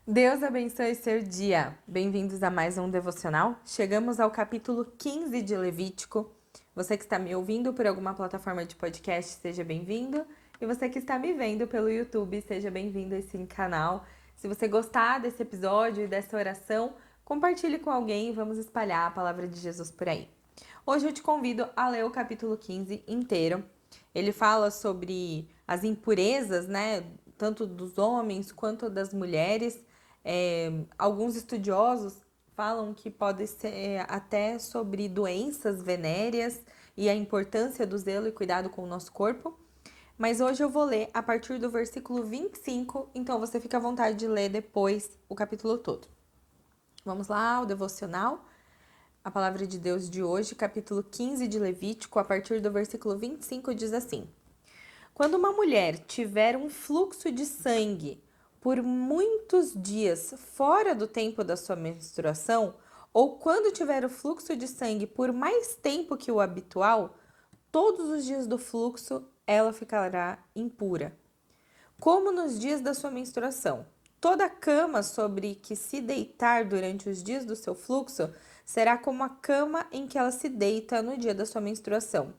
Deus abençoe seu dia. Bem-vindos a mais um devocional. Chegamos ao capítulo 15 de Levítico. Você que está me ouvindo por alguma plataforma de podcast, seja bem-vindo. E você que está me vendo pelo YouTube, seja bem-vindo a esse canal. Se você gostar desse episódio e dessa oração, compartilhe com alguém e vamos espalhar a palavra de Jesus por aí. Hoje eu te convido a ler o capítulo 15 inteiro. Ele fala sobre as impurezas, né? Tanto dos homens quanto das mulheres. Alguns estudiosos falam que pode ser até sobre doenças venéreas e a importância do zelo e cuidado com o nosso corpo. Mas hoje eu vou ler a partir do versículo 25, então você fica à vontade de ler depois o capítulo todo. Vamos lá, o devocional. A palavra de Deus de hoje, capítulo 15 de Levítico, a partir do versículo 25, diz assim: Quando uma mulher tiver um fluxo de sangue por muitos dias fora do tempo da sua menstruação, ou quando tiver o fluxo de sangue por mais tempo que o habitual, todos os dias do fluxo ela ficará impura. Como nos dias da sua menstruação. Toda cama sobre que se deitar durante os dias do seu fluxo será como a cama em que ela se deita no dia da sua menstruação.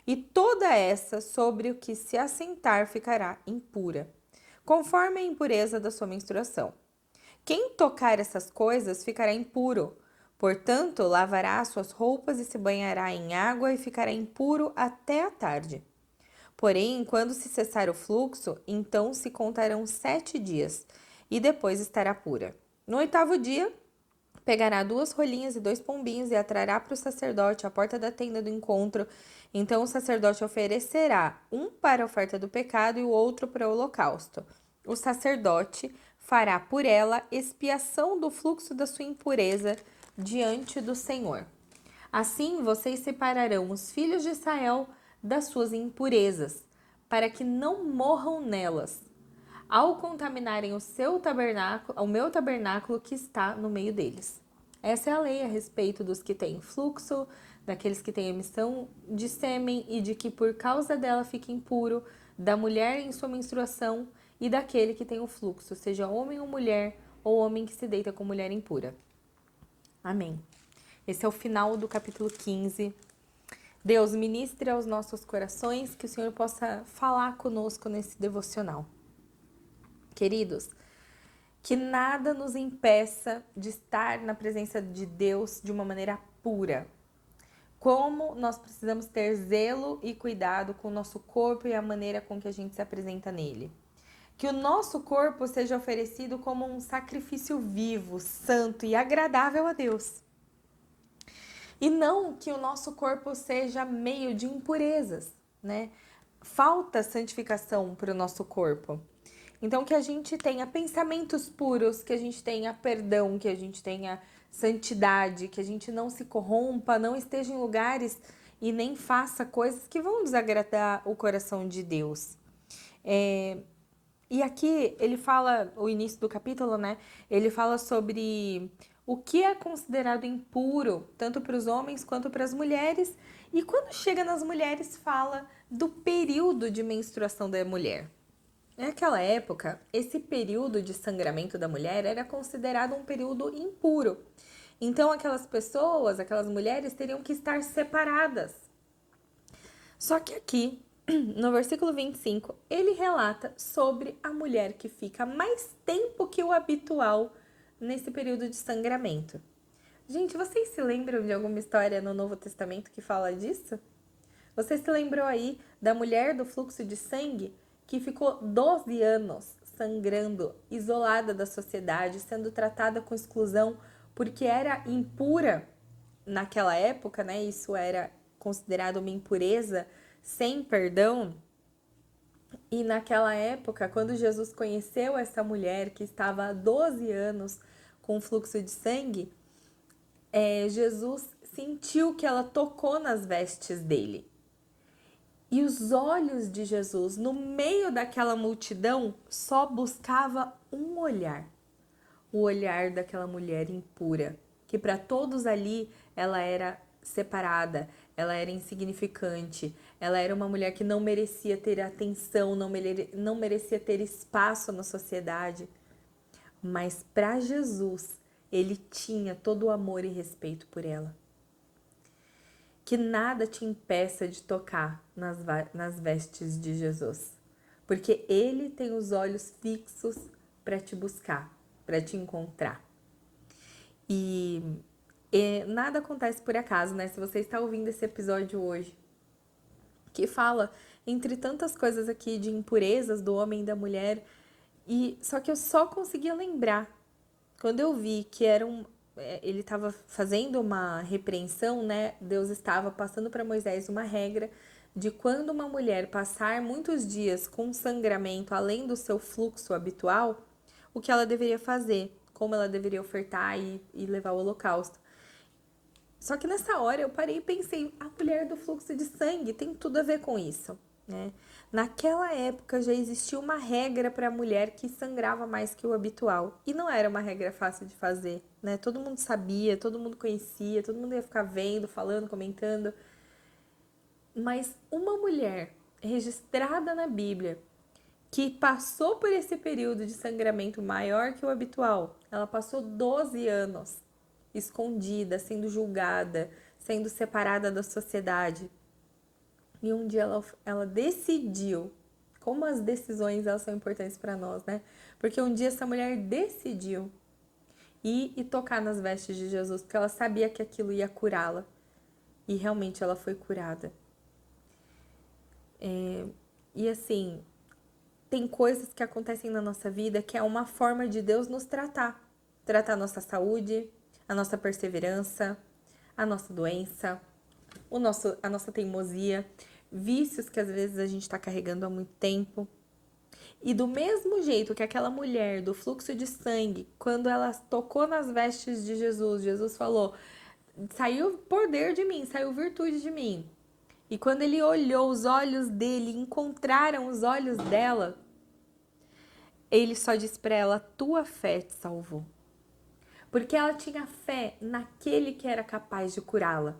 E toda essa sobre o que se assentar ficará impura, conforme a impureza da sua menstruação. Quem tocar essas coisas ficará impuro. Portanto, lavará as suas roupas e se banhará em água e ficará impuro até a tarde. Porém, quando se cessar o fluxo, então se contarão 7 dias, e depois estará pura. No 8º dia, pegará 2 rolinhas e 2 pombinhos e atrará para o sacerdote à porta da tenda do encontro. Então o sacerdote oferecerá um para a oferta do pecado e o outro para o holocausto. O sacerdote fará por ela expiação do fluxo da sua impureza diante do Senhor. Assim vocês separarão os filhos de Israel das suas impurezas, para que não morram nelas, ao contaminarem o meu tabernáculo que está no meio deles. Essa é a lei a respeito dos que têm fluxo, daqueles que têm emissão de sêmen e de que por causa dela fica impuro, da mulher em sua menstruação e daquele que tem o fluxo, seja homem ou mulher, ou homem que se deita com mulher impura. Amém. Esse é o final do capítulo 15. Deus, ministre aos nossos corações, que o Senhor possa falar conosco nesse devocional. Queridos, que nada nos impeça de estar na presença de Deus de uma maneira pura. Como nós precisamos ter zelo e cuidado com o nosso corpo e a maneira com que a gente se apresenta nele. Que o nosso corpo seja oferecido como um sacrifício vivo, santo e agradável a Deus. E não que o nosso corpo seja meio de impurezas, né? Falta santificação para o nosso corpo. Então, que a gente tenha pensamentos puros, que a gente tenha perdão, que a gente tenha santidade, que a gente não se corrompa, não esteja em lugares e nem faça coisas que vão desagradar o coração de Deus. E aqui ele fala, o início do capítulo, né? Ele fala sobre o que é considerado impuro, tanto para os homens quanto para as mulheres. E quando chega nas mulheres, fala do período de menstruação da mulher. Naquela época, esse período de sangramento da mulher era considerado um período impuro. Então, aquelas pessoas, aquelas mulheres teriam que estar separadas. Só que aqui, no versículo 25, ele relata sobre a mulher que fica mais tempo que o habitual nesse período de sangramento. Gente, vocês se lembram de alguma história no Novo Testamento que fala disso? Você se lembrou aí da mulher do fluxo de sangue que ficou 12 anos sangrando, isolada da sociedade, sendo tratada com exclusão porque era impura naquela época, né? Isso era considerado uma impureza sem perdão. E naquela época, quando Jesus conheceu essa mulher que estava há 12 anos com fluxo de sangue, Jesus sentiu que ela tocou nas vestes dele. E os olhos de Jesus, no meio daquela multidão, só buscava um olhar. O olhar daquela mulher impura, que para todos ali ela era separada, ela era insignificante, ela era uma mulher que não merecia ter atenção, não merecia ter espaço na sociedade. mas para Jesus, ele tinha todo o amor e respeito por ela. Que nada te impeça de tocar nas vestes de Jesus, porque ele tem os olhos fixos para te buscar, para te encontrar. E nada acontece por acaso, né? Se você está ouvindo esse episódio hoje, que fala entre tantas coisas aqui de impurezas do homem e da mulher, e só que eu só conseguia lembrar quando eu vi que ele estava fazendo uma repreensão, né? Deus estava passando para Moisés uma regra de quando uma mulher passar muitos dias com sangramento além do seu fluxo habitual, o que ela deveria fazer, como ela deveria ofertar e levar o holocausto. Só que nessa hora eu parei e pensei, a mulher do fluxo de sangue tem tudo a ver com isso, né? Naquela época já existia uma regra para a mulher que sangrava mais que o habitual. E não era uma regra fácil de fazer, né? Todo mundo sabia, todo mundo conhecia, todo mundo ia ficar vendo, falando, comentando. Mas uma mulher registrada na Bíblia que passou por esse período de sangramento maior que o habitual, ela passou 12 anos escondida, sendo julgada, sendo separada da sociedade. E um dia ela decidiu, como as decisões elas são importantes para nós, né? Porque um dia essa mulher decidiu ir e tocar nas vestes de Jesus, porque ela sabia que aquilo ia curá-la. E realmente ela foi curada. E assim, tem coisas que acontecem na nossa vida que é uma forma de Deus nos tratar. Tratar a nossa saúde, a nossa perseverança, a nossa doença, a nossa teimosia, vícios que às vezes a gente está carregando há muito tempo. E do mesmo jeito que aquela mulher do fluxo de sangue, quando ela tocou nas vestes de Jesus, Jesus falou: saiu poder de mim, saiu virtude de mim. E quando ele olhou, os olhos dele encontraram os olhos dela, ele só disse para ela: tua fé te salvou. Porque ela tinha fé naquele que era capaz de curá-la.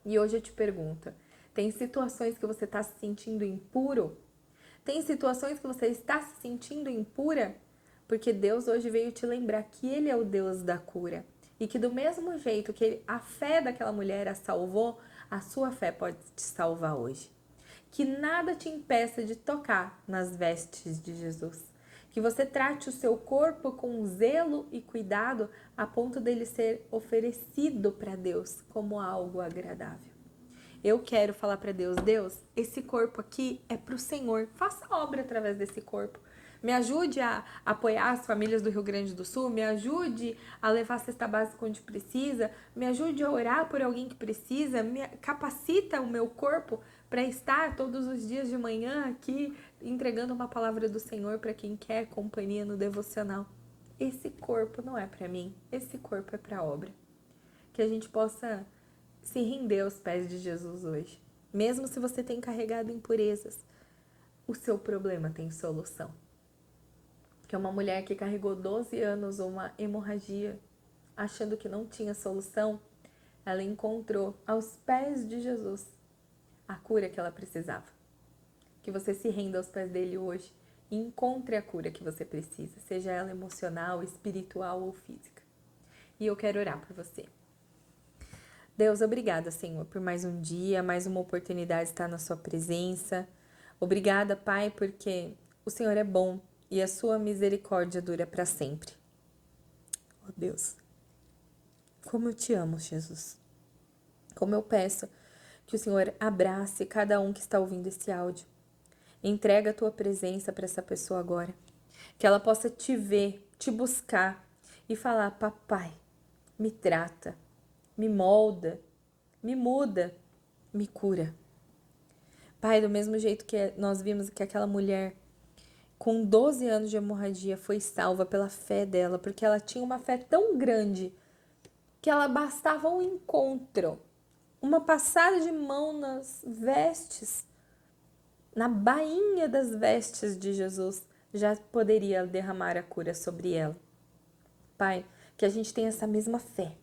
E hoje eu te pergunto, tem situações que você está se sentindo impuro? Tem situações que você está se sentindo impura? Porque Deus hoje veio te lembrar que Ele é o Deus da cura. E que do mesmo jeito que a fé daquela mulher a salvou, a sua fé pode te salvar hoje. Que nada te impeça de tocar nas vestes de Jesus. Que você trate o seu corpo com zelo e cuidado a ponto dele ser oferecido para Deus como algo agradável. Eu quero falar para Deus, Deus, esse corpo aqui é para o Senhor. Faça obra através desse corpo. Me ajude a apoiar as famílias do Rio Grande do Sul, me ajude a levar a cesta básica onde precisa, me ajude a orar por alguém que precisa, me capacita o meu corpo para estar todos os dias de manhã aqui entregando uma palavra do Senhor para quem quer companhia no devocional. Esse corpo não é para mim, esse corpo é para a obra. Que a gente possa se render aos pés de Jesus hoje. Mesmo se você tem carregado impurezas, o seu problema tem solução. Que é uma mulher que carregou 12 anos uma hemorragia, achando que não tinha solução, ela encontrou aos pés de Jesus a cura que ela precisava. Que você se renda aos pés dele hoje e encontre a cura que você precisa, seja ela emocional, espiritual ou física. E eu quero orar por você. Deus, obrigada, Senhor, por mais um dia, mais uma oportunidade de estar na sua presença. Obrigada, Pai, porque o Senhor é bom e a sua misericórdia dura para sempre. Oh, Deus, como eu te amo, Jesus. Como eu peço que o Senhor abrace cada um que está ouvindo esse áudio. Entrega a tua presença para essa pessoa agora. Que ela possa te ver, te buscar e falar: papai, me trata, me molda, me muda, me cura. Pai, do mesmo jeito que nós vimos que aquela mulher com 12 anos de hemorragia foi salva pela fé dela, porque ela tinha uma fé tão grande que ela bastava um encontro, uma passada de mão nas vestes, na bainha das vestes de Jesus, já poderia derramar a cura sobre ela. Pai, que a gente tenha essa mesma fé,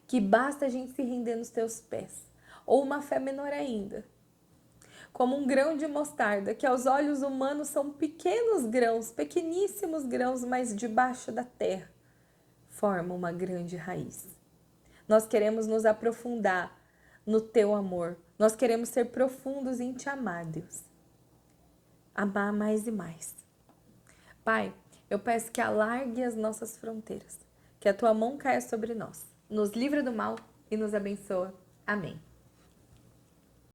que basta a gente se render nos teus pés, ou uma fé menor ainda. como um grão de mostarda, que aos olhos humanos são pequenos grãos, pequeníssimos grãos, mas debaixo da terra formam uma grande raiz. Nós queremos nos aprofundar no teu amor. Nós queremos ser profundos em te amar, Deus. Amar mais e mais. Pai, eu peço que alargue as nossas fronteiras, que a tua mão caia sobre nós, nos livra do mal e nos abençoa. Amém.